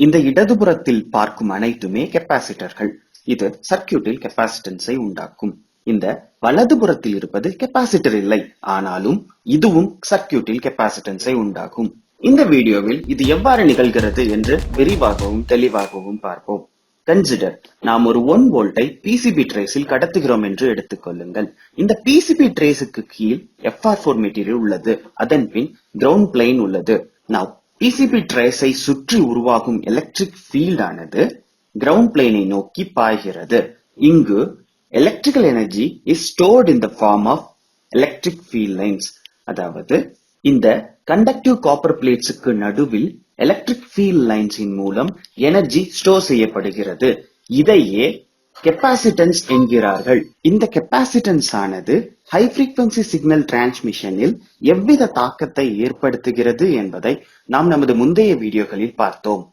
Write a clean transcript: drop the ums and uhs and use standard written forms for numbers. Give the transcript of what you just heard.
இந்த இடதுபுறத்தில் பார்க்கும் அனைத்துமே கெப்பாசிட்டர்கள். இது சர்க்யூட்டில் கெப்பாசிட்டன்ஸை உண்டாக்கும். இந்த வலதுபுறத்தில் இருப்பது கெப்பாசிட்டர் இல்லை, ஆனாலும் இதுவும் சர்க்யூட்டில் கெப்பாசிட்டன்ஸை உண்டாக்கும். இந்த வீடியோவில் இது எவ்வாறு நிகழ்கிறது என்று விரிவாகவும் தெளிவாகவும் பார்ப்போம். கன்சிடர், நாம் ஒரு 1 வோல்ட்டை பிசிபி ட்ரேஸில் கடத்துகிறோம் என்று எடுத்துக்கொள்ளுங்கள். இந்த பிசிபி ட்ரேஸுக்கு கீழ் FR4 மெட்டீரியல் உள்ளது. அதன் பின் கிரவுண்ட் பிளேன் உள்ளது. Now பிசிபி ட்ரேஸை சுற்றி உருவாகும் எலக்ட்ரிக் ஃபீல்ட் ஆனது கிரவுண்ட் பிளேனை நோக்கி பாய்கிறது. இங்கு electrical energy is stored in the form of electric field lines. அதாவது இந்த கண்டக்டிவ் காப்பர் பிளேட்ஸுக்கு நடுவில் எலக்ட்ரிக் ஃபீல்ட் லைன்ஸின் மூலம் எனர்ஜி ஸ்டோர் செய்யப்படுகிறது. இதையே கெப்பாசிட்டன்ஸ் என்கிறார்கள். இந்த கெப்பாசிட்டன்ஸ் ஆனது ஹை ஃப்ரீக்வன்சி சிக்னல் டிரான்ஸ்மிஷனில் எவ்வித தாக்கத்தை ஏற்படுத்துகிறது என்பதை நாம் நமது முந்தைய வீடியோக்களில் பார்த்தோம்.